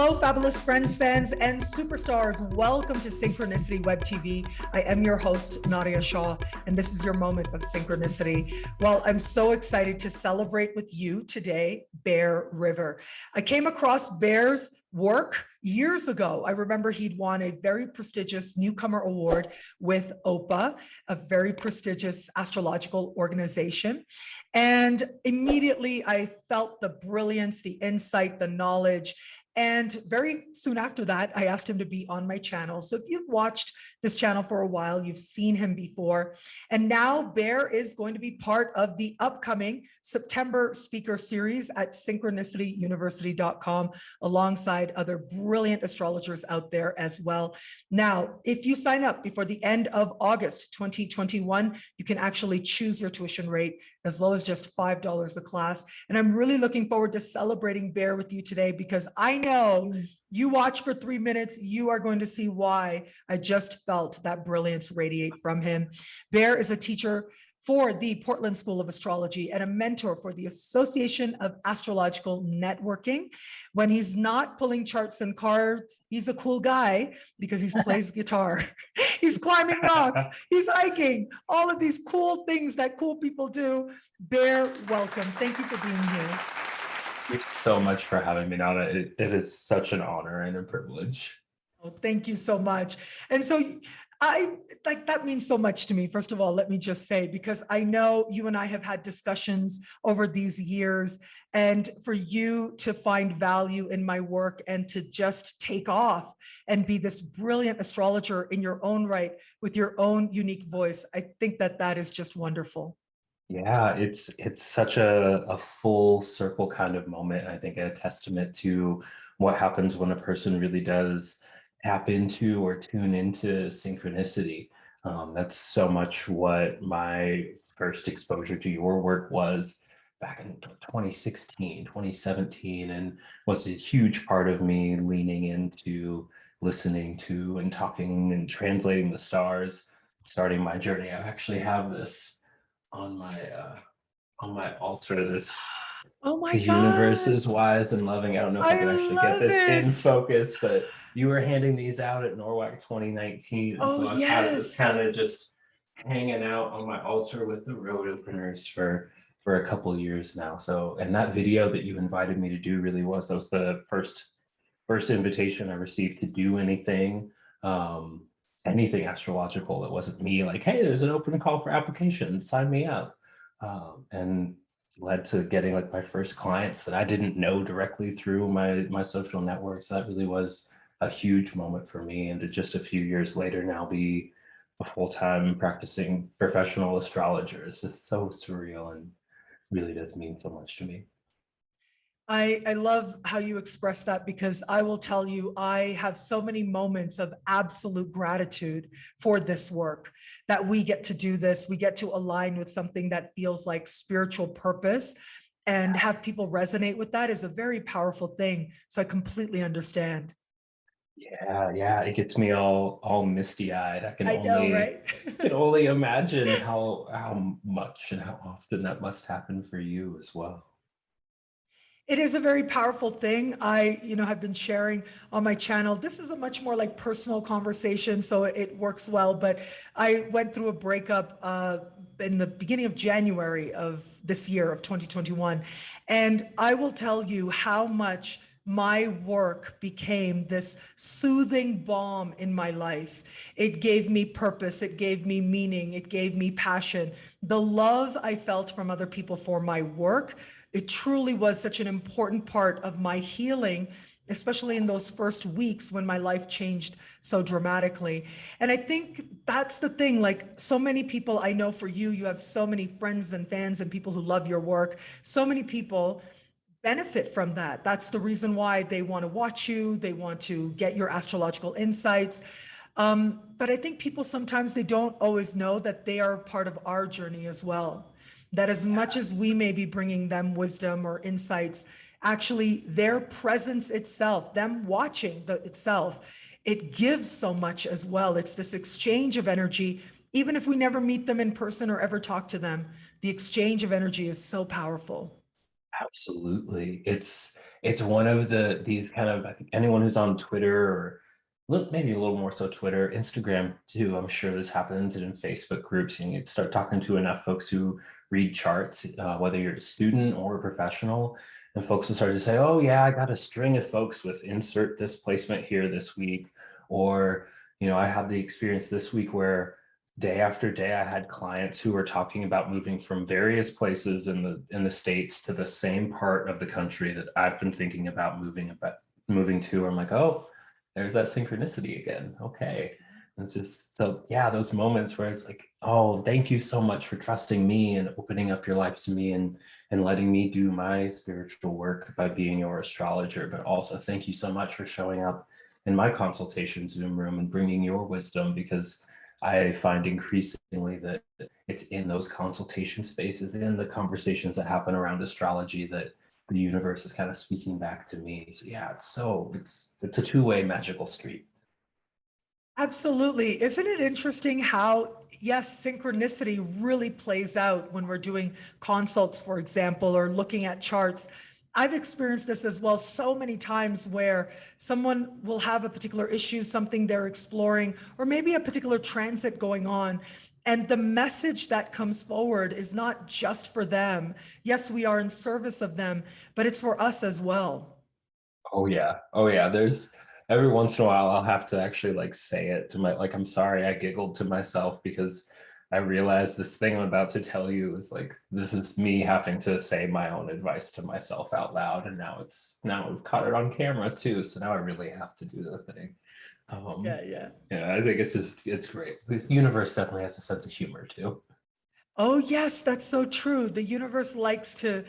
Hello, fabulous friends, fans, and superstars. Welcome to Synchronicity Web TV. I am your host, Nadiya Shah, and this is your moment of synchronicity. Well, I'm so excited to celebrate with you today, Bear Ryver. I came across Bear's work years ago. I remember he'd won a very prestigious newcomer award with OPA, a very prestigious astrological organization. And immediately I felt the brilliance, the insight, the knowledge. And very soon after that, I asked him to be on my channel. So if you've watched this channel for a while, you've seen him before. And now Bear is going to be part of the upcoming September speaker series at synchronicityuniversity.com, alongside other brilliant astrologers out there as well. Now, if you sign up before the end of August 2021, you can actually choose your tuition rate as low as just $5 a class. And I'm really looking forward to celebrating Bear with you today, because I know you watch for 3 minutes, you are going to see why I just felt that brilliance radiate from him. Bear is a teacher for the Portland School of Astrology and a mentor for the Association of Astrological Networking. When he's not pulling charts and cards, he's a cool guy because he plays guitar. He's climbing rocks, he's hiking, all of these cool things that cool people do. Bear, welcome. Thank you for being here. Thanks so much for having me, Nana. It is such an honor and a privilege. Oh, thank you so much. And so that means so much to me. First of all, let me just say, because I know you and I have had discussions over these years, and for you to find value in my work and to just take off and be this brilliant astrologer in your own right with your own unique voice, I think that is just wonderful. Yeah, it's such a full circle kind of moment. I think a testament to what happens when a person really does tap into or tune into synchronicity. That's so much what my first exposure to your work was back in 2016, 2017, and was a huge part of me leaning into listening to and talking and translating the stars, starting my journey. I actually have this on my altar, this Oh my the universe is wise and loving. I don't know if I can actually get this in focus, but you were handing these out at NORWAC 2019. And so I've had this kind of just hanging out on my altar with the road openers for a couple of years now. So, and that video that you invited me to do really was the first invitation I received to do anything astrological that wasn't me like, hey, there's an open call for applications, sign me up. And led to getting like my first clients that I didn't know directly through my social networks. That really was a huge moment for me. And to just a few years later now be a full-time practicing professional astrologer is just so surreal and really does mean so much to me. I love how you express that, because I will tell you, I have so many moments of absolute gratitude for this work, that we get to do this. We get to align with something that feels like spiritual purpose, and have people resonate with that is a very powerful thing. So I completely understand. Yeah, it gets me all misty-eyed. I can only imagine how much and how often that must happen for you as well. It is a very powerful thing. I, have been sharing on my channel. This is a much more like personal conversation, so it works well. But I went through a breakup in the beginning of January of this year of 2021. And I will tell you how much my work became this soothing balm in my life. It gave me purpose, it gave me meaning, it gave me passion. The love I felt from other people for my work, it truly was such an important part of my healing, especially in those first weeks when my life changed so dramatically. And I think that's the thing, like so many people I know, for you, you have so many friends and fans and people who love your work. So many people benefit from that. That's the reason why they want to watch you. They want to get your astrological insights. But I think people sometimes, they don't always know that they are part of our journey as well. That as much as we may be bringing them wisdom or insights, actually their presence itself, them watching itself, it gives so much as well. It's this exchange of energy. Even if we never meet them in person or ever talk to them, the exchange of energy is so powerful. Absolutely. It's it's one of these kind of, I think anyone who's on Twitter or maybe a little more so Twitter, Instagram too, I'm sure this happens, and in Facebook groups, you start talking to enough folks who read charts, whether you're a student or a professional, and folks will start to say, oh yeah, I got a string of folks with insert this placement here this week, or, I had the experience this week where day after day I had clients who were talking about moving from various places in the States to the same part of the country that I've been thinking about moving to. I'm like, oh, there's that synchronicity again. Okay. It's just, so yeah, those moments where it's like, oh, thank you so much for trusting me and opening up your life to me and letting me do my spiritual work by being your astrologer. But also thank you so much for showing up in my consultation Zoom room and bringing your wisdom, because I find increasingly that it's in those consultation spaces, in the conversations that happen around astrology, that the universe is kind of speaking back to me. So yeah, it's a two-way magical street. Absolutely. Isn't it interesting how, yes, synchronicity really plays out when we're doing consults, for example, or looking at charts. I've experienced this as well so many times where someone will have a particular issue, something they're exploring, or maybe a particular transit going on. And the message that comes forward is not just for them. Yes, we are in service of them, but it's for us as well. Oh yeah. Oh yeah. There's every once in a while I'll have to actually like say it to my, like, I'm sorry, I giggled to myself because I realized this thing I'm about to tell you is like, this is me having to say my own advice to myself out loud. And now we've caught it on camera too. So now I really have to do the thing. Um, Yeah. yeah, I think it's great. The universe definitely has a sense of humor too. Oh, yes, that's so true. The universe likes to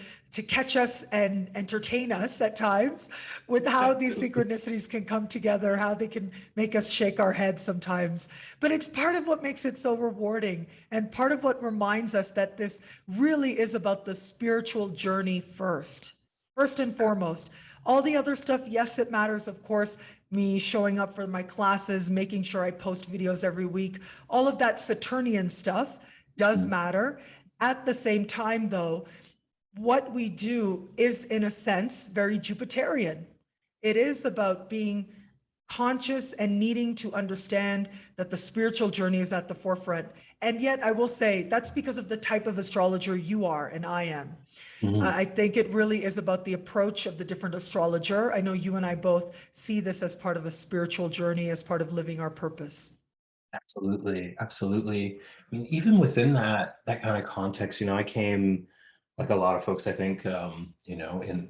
catch us and entertain us at times with how these Absolutely. synchronicities can come together, how they can make us shake our heads sometimes. But it's part of what makes it so rewarding and part of what reminds us that this really is about the spiritual journey first and foremost. All the other stuff, yes, it matters, of course, me showing up for my classes, making sure I post videos every week, all of that Saturnian stuff does matter. At the same time, though, what we do is, in a sense, very Jupiterian. It is about being conscious and needing to understand that the spiritual journey is at the forefront. And yet, I will say that's because of the type of astrologer you are and I am. Mhm. I think it really is about the approach of the different astrologer. I know you and I both see this as part of a spiritual journey, as part of living our purpose. Absolutely, absolutely. I mean, even within that kind of context, I came, like a lot of folks, I think, in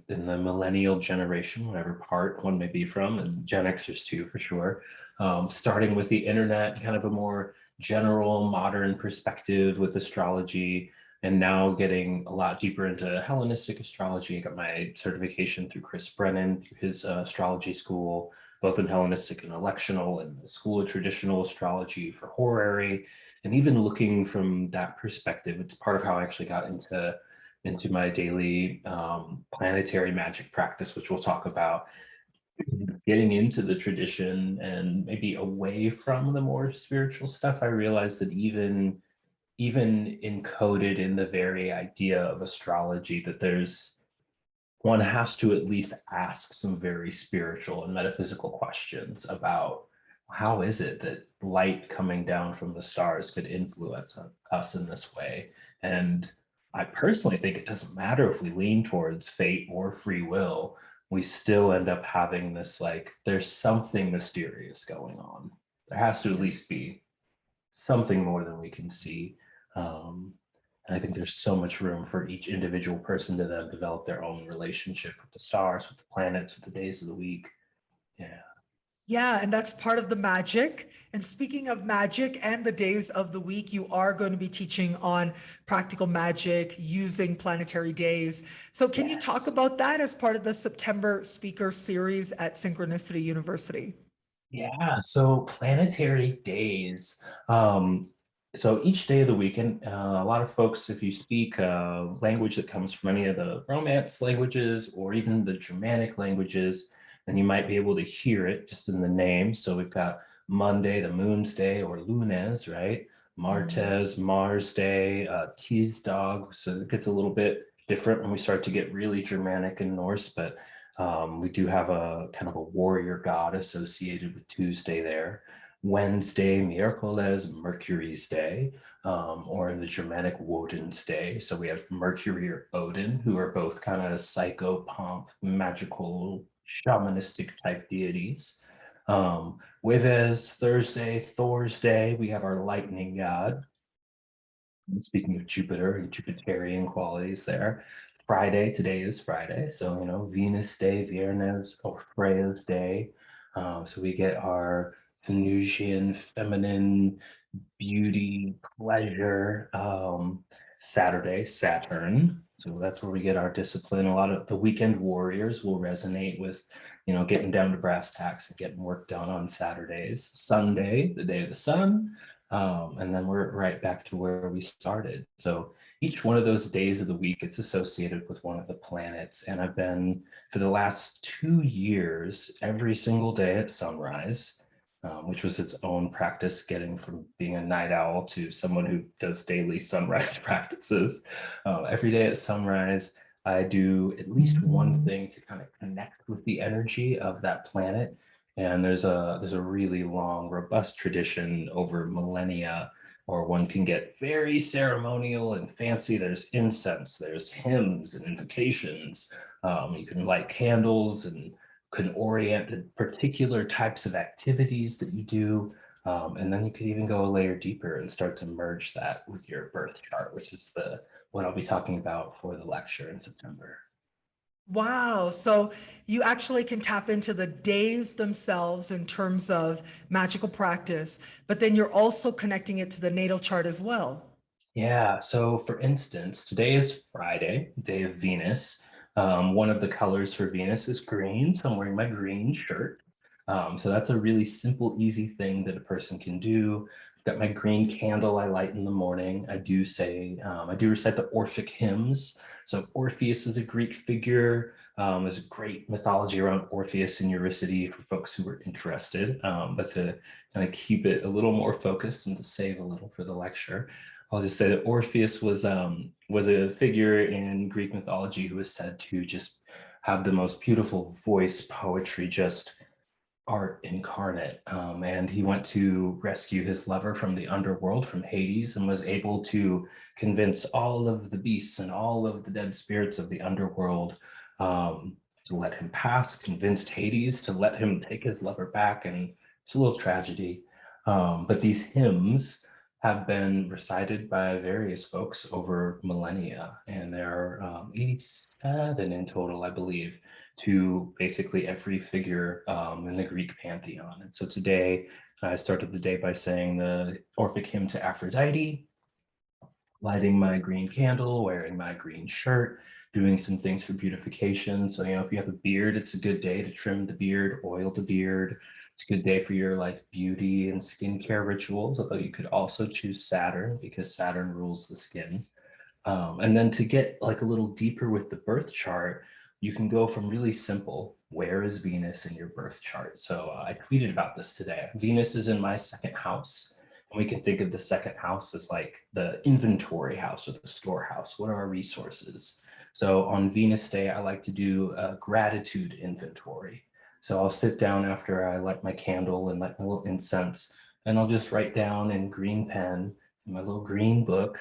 the millennial generation, whatever part one may be from, and Gen Xers too, for sure. Starting with the internet, kind of a more general modern perspective with astrology, and now getting a lot deeper into Hellenistic astrology. I got my certification through Chris Brennan, through his astrology school, both in Hellenistic and electional, and the School of Traditional Astrology for horary. And even looking from that perspective, it's part of how I actually got into my daily planetary magic practice, which we'll talk about. Getting into the tradition and maybe away from the more spiritual stuff, I realized that even encoded in the very idea of astrology, that one has to at least ask some very spiritual and metaphysical questions about how is it that light coming down from the stars could influence us in this way. And I personally think it doesn't matter if we lean towards fate or free will, we still end up having this, like, there's something mysterious going on. There has to at Yeah. least be something more than we can see. Um, and I think there's so much room for each individual person to then develop their own relationship with the stars, with the planets, with the days of the week. Yeah. Yeah, and that's part of the magic. And speaking of magic and the days of the week, you are going to be teaching on practical magic using planetary days. So, can you talk Yes. about that as part of the September speaker series at Synchronicity University? Yeah. So planetary days. So each day of the weekend, a lot of folks, if you speak language that comes from any of the Romance languages or even the Germanic languages, then you might be able to hear it just in the name. So we've got Monday, the Moon's Day, or Lunes, right? Mm. Martes, Mars Day, Dog. So it gets a little bit different when we start to get really Germanic and Norse, but We do have a kind of a warrior god associated with Tuesday there. Wednesday, Miércoles, Mercury's day, or in the Germanic, Woden's day. So we have Mercury or Odin, who are both kind of psycho-pomp, magical, shamanistic type deities. Jueves, Thursday, Thor's day, we have our lightning god. Speaking of Jupiter and Jupiterian qualities there. Friday, today is Friday. So, Venus day, Viernes, or Freya's day. So we get our Venusian, feminine, beauty, pleasure, Saturday, Saturn. So that's where we get our discipline. A lot of the weekend warriors will resonate with, getting down to brass tacks and getting work done on Saturdays. Sunday, the day of the sun. And then we're right back to where we started. So each one of those days of the week, it's associated with one of the planets. And I've been, for the last 2 years, every single day at sunrise, which was its own practice, getting from being a night owl to someone who does daily sunrise practices. Every day at sunrise, I do at least one thing to kind of connect with the energy of that planet. And there's a really long, robust tradition over millennia, or one can get very ceremonial and fancy. There's incense, there's hymns and invocations. You can light candles and can orient the particular types of activities that you do. And then you could even go a layer deeper and start to merge that with your birth chart, which is what I'll be talking about for the lecture in September. Wow. So you actually can tap into the days themselves in terms of magical practice, but then you're also connecting it to the natal chart as well. Yeah, so for instance, today is Friday, day of Venus. One of the colors for Venus is green, so I'm wearing my green shirt. So that's a really simple, easy thing that a person can do. I've got my green candle I light in the morning. I do recite the Orphic hymns. So Orpheus is a Greek figure. There's a great mythology around Orpheus and Eurydice for folks who are interested, but to kind of keep it a little more focused and to save a little for the lecture. I'll just say that Orpheus was a figure in Greek mythology who was said to just have the most beautiful voice, poetry, just art incarnate. And he went to rescue his lover from the underworld, from Hades, and was able to convince all of the beasts and all of the dead spirits of the underworld to let him pass, convinced Hades to let him take his lover back. And it's a little tragedy. But these hymns have been recited by various folks over millennia, and there are 87 in total, I believe, to basically every figure in the Greek pantheon. And so today, I started the day by saying the Orphic hymn to Aphrodite, lighting my green candle, wearing my green shirt, doing some things for beautification. So, if you have a beard, it's a good day to trim the beard, oil the beard. It's a good day for your beauty and skincare rituals, although you could also choose Saturn because Saturn rules the skin. And then to get a little deeper with the birth chart, you can go from really simple, where is Venus in your birth chart? So I tweeted about this today. Venus is in my second house. And we can think of the second house as the inventory house or the storehouse. What are our resources? So on Venus Day, I like to do a gratitude inventory. So I'll sit down after I light my candle and light my little incense, and I'll just write down in green pen, in my little green book,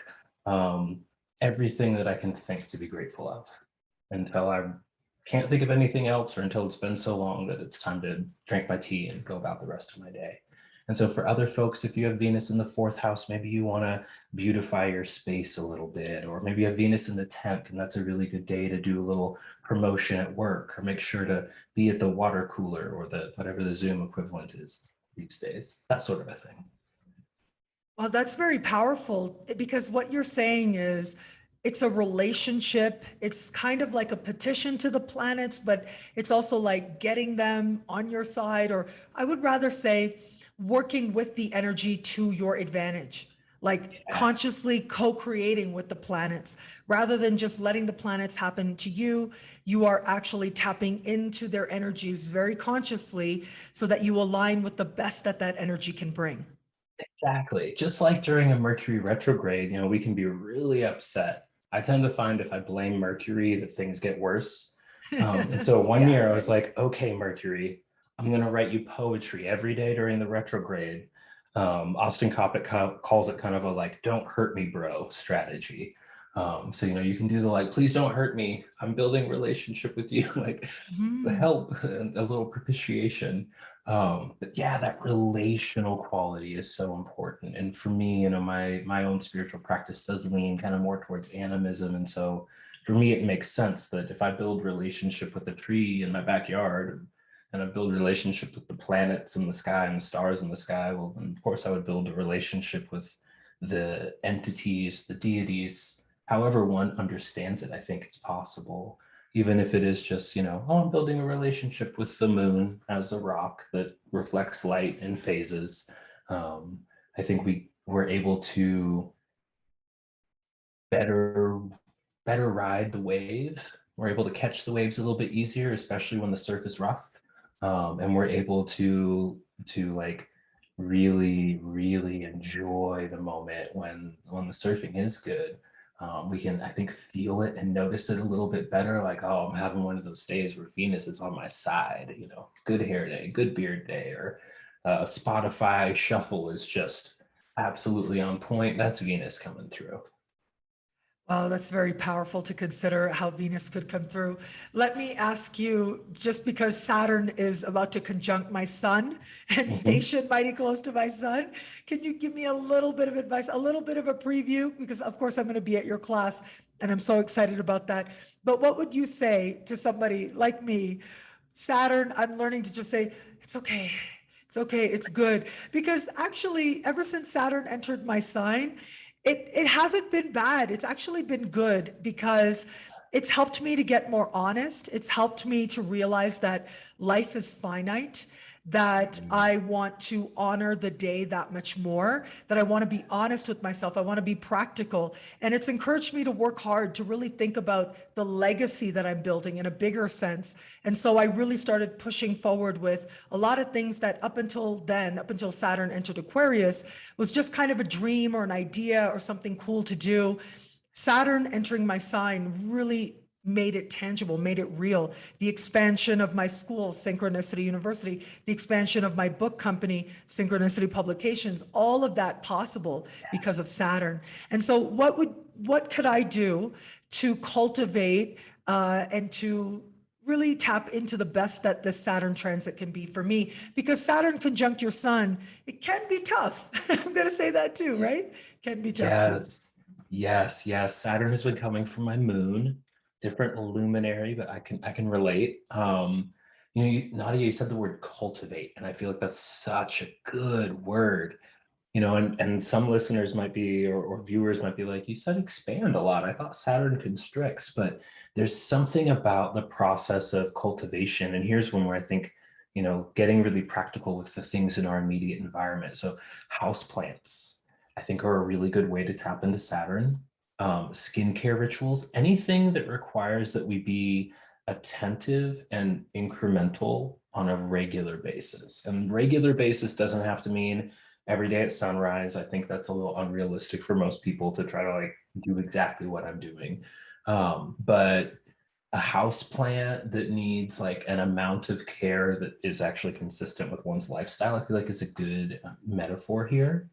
everything that I can think to be grateful of until I can't think of anything else, or until it's been so long that it's time to drink my tea and go about the rest of my day. And so for other folks, if you have Venus in the 4th house, maybe you want to beautify your space a little bit, or maybe you have Venus in the 10th, and that's a really good day to do a little promotion at work, or make sure to be at the water cooler or whatever the Zoom equivalent is these days, that sort of a thing. Well, that's very powerful, because what you're saying is it's a relationship. It's kind of like a petition to the planets, but it's also like getting them on your side, or I would rather say working with the energy to your advantage, consciously co-creating with the planets rather than just letting the planets happen to you. You are actually tapping into their energies very consciously so that you align with the best that energy can bring. Exactly. Just like during a Mercury retrograde, we can be really upset. I tend to find if I blame Mercury that things get worse. And so one Yeah, year I yeah, was like, okay, Mercury, I'm going to write you poetry every day during the retrograde. Austin Coppock calls it kind of a like, don't hurt me, bro strategy. So, you can do the like, please don't hurt me. I'm building relationship with you, like the Mhm. help, and a little propitiation. But yeah, that relational quality is so important. And for me, my own spiritual practice does lean kind of more towards animism. And so for me, it makes sense that if I build relationship with a tree in my backyard, and I build relationship with the planets in the sky and the stars in the sky, well, then of course I would build a relationship with the entities, the deities, however one understands it. I think it's possible, even if it is just, oh, I'm building a relationship with the moon as a rock that reflects light in phases. Um, I think we're able to better ride the wave. We're able to catch the waves a little bit easier, especially when the surf is rough. And we're able to like really enjoy the moment when the surfing is good. We can, I think, feel it and notice it a little bit better. Like, oh, I'm having one of those days where Venus is on my side. Good hair day, good beard day, or Spotify shuffle is just absolutely on point. That's Venus coming through. Wow, that's very powerful to consider how Venus could come through. Let me ask you, just because Saturn is about to conjunct my sun and Mhm. station mighty close to my sun, can you give me a little bit of advice, a little bit of a preview? Because of course I'm going to be at your class and I'm so excited about that. But what would you say to somebody like me? Saturn, I'm learning to just say, it's okay. It's okay. It's good. Because actually, ever since Saturn entered my sign, it hasn't been bad. It's actually been good because it's helped me to get more honest. It's helped me to realize that life is finite, that I want to honor the day that much more, that I want to be honest with myself. I want to be practical. And it's encouraged me to work hard, to really think about the legacy that I'm building in a bigger sense. And so I really started pushing forward with a lot of things that up until then, up until Saturn entered Aquarius, was just kind of a dream or an idea or something cool to do. Saturn entering my sign really made it tangible, made it real. The expansion of my school, Synchronicity University, the expansion of my book company, Synchronicity Publications, all of that possible because of Saturn. And so what could I do to cultivate and to really tap into the best that this Saturn transit can be for me? Because Saturn conjunct your sun, it can be tough. I'm going to say that too, right? Can be tough too. Yes, yes. Saturn has been coming from my moon, different luminary, but I can relate. Nadia, you said the word cultivate, and I feel like that's such a good word. And some listeners might be, or viewers might be like, you said expand a lot. I thought Saturn constricts, but there's something about the process of cultivation. And here's one where I think, getting really practical with the things in our immediate environment. So house plants, I think, are a really good way to tap into Saturn. Skincare rituals, anything that requires that we be attentive and incremental on a regular basis. And regular basis doesn't have to mean every day at sunrise. I think that's a little unrealistic for most people to try to like do exactly what I'm doing. But a house plant that needs like an amount of care that is actually consistent with one's lifestyle, I feel like is a good metaphor here,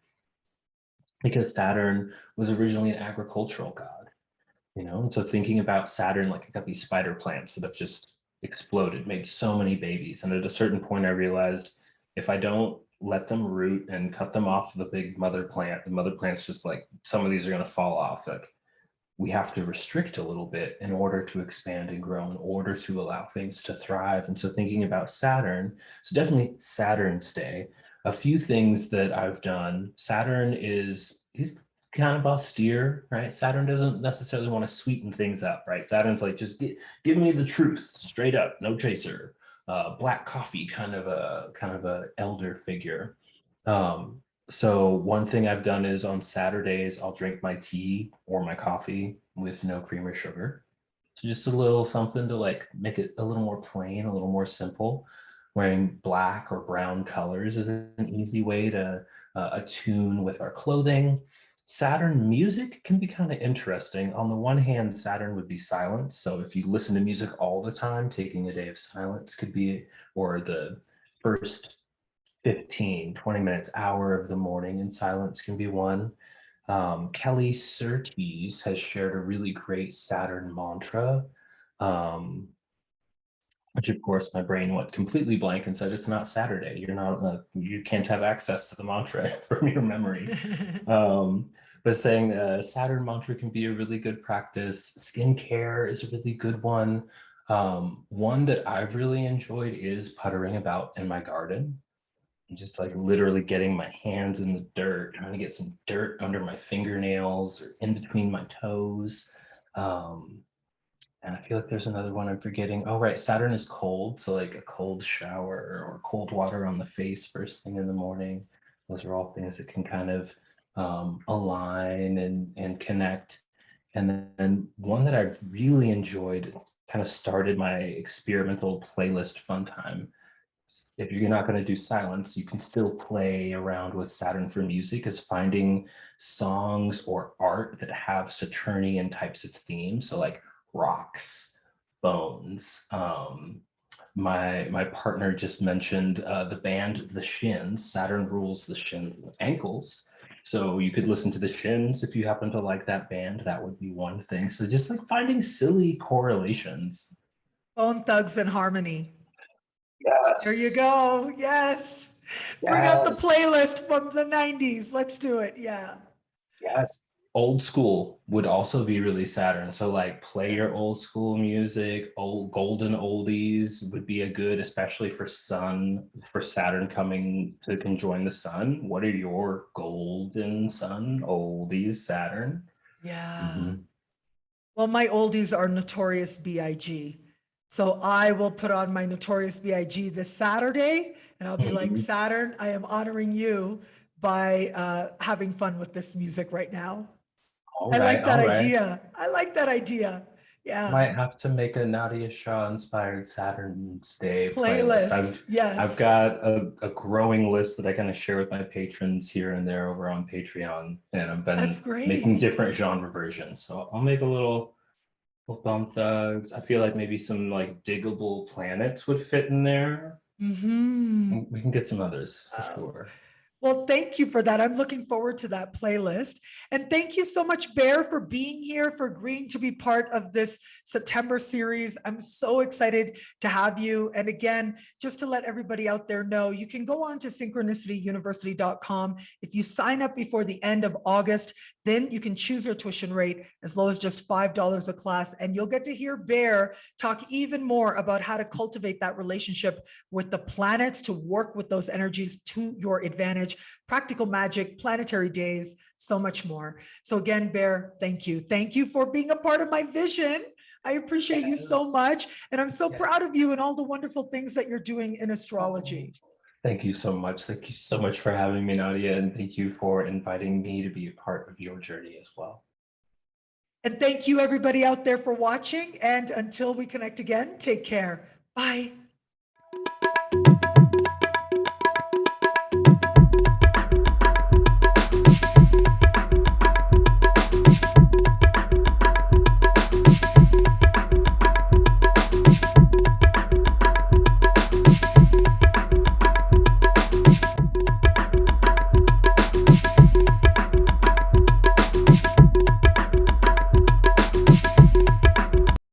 because Saturn was originally an agricultural god, and so thinking about Saturn, like I got these spider plants that have just exploded, made so many babies. And at a certain point, I realized if I don't let them root and cut them off the big mother plant, the mother plant's just like, some of these are going to fall off. Like we have to restrict a little bit in order to expand and grow, in order to allow things to thrive. And so thinking about Saturn, so definitely Saturn's day. A few things that I've done. Saturn he's kind of austere, right? Saturn doesn't necessarily want to sweeten things up, right? Saturn's like, just give me the truth straight up, no chaser. Black coffee, kind of a elder figure. So one thing I've done is on Saturdays, I'll drink my tea or my coffee with no cream or sugar. So just a little something to like make it a little more plain, a little more simple. Wearing black or brown colors is an easy way to attune with our clothing. Saturn music can be kind of interesting. On the one hand, Saturn would be silence. So if you listen to music all the time, taking a day of silence could be, or the first 15, 20 minutes, hour of the morning in silence can be one. Kelly Surtees has shared a really great Saturn mantra, which of course my brain went completely blank and said, it's not Saturday. You're not, you can't have access to the mantra from your memory. But saying Saturn mantra can be a really good practice. Skincare is a really good one. One that I've really enjoyed is puttering about in my garden. Just like literally getting my hands in the dirt, trying to get some dirt under my fingernails or in between my toes. And I feel like there's another one I'm forgetting. Oh, right. Saturn is cold. So like a cold shower or cold water on the face first thing in the morning. Those are all things that can kind of align and connect. And then one that I've really enjoyed, kind of started my experimental playlist fun time. If you're not going to do silence, you can still play around with Saturn for music, is finding songs or art that have Saturnian types of themes. So like rocks, bones. My partner just mentioned the band The Shins. Saturn rules the shins and ankles. So you could listen to The Shins if you happen to like that band. That would be one thing. So just like finding silly correlations. Bone Thugs and Harmony. Yes. There you go. Yes. Bring out the playlist from the 90s. Let's do it. Yeah. Yes. Old school would also be really Saturn. So like play your old school music, old golden oldies would be a good, especially for Saturn coming to conjoin the sun. What are your golden sun oldies, Saturn? Yeah. Well, my oldies are Notorious B.I.G. So I will put on my Notorious B.I.G. this Saturday, and I'll be like, Saturn, I am honoring you by having fun with this music right now. All I right, like that all right. idea. I like that idea. Yeah. Might have to make a Nadiya Shah inspired Saturn's Day playlist. Playlist. I've Yes. got a growing list that I kind of share with my patrons here and there over on Patreon, and I've That's been making great. different genre versions. So I'll make a little Bone Thugs. I feel like maybe some like Diggable Planets would fit in there. Mm-hmm. We can get some others for Oh. sure. Well, thank you for that. I'm looking forward to that playlist. And thank you so much, Bear, for being here, for agreeing to be part of this September series. I'm so excited to have you. And again, just to let everybody out there know, you can go on to synchronicityuniversity.com. If you sign up before the end of August, then you can choose your tuition rate as low as just $5 a class. And you'll get to hear Bear talk even more about how to cultivate that relationship with the planets to work with those energies to your advantage. Practical magic, planetary days, so much more. So again, Bear, thank you. Thank you for being a part of my vision. I appreciate you so much. And I'm so proud of you and all the wonderful things that you're doing in astrology. Thank you so much. Thank you so much for having me, Nadiya, and thank you for inviting me to be a part of your journey as well. And thank you everybody out there for watching. And until we connect again, take care. Bye.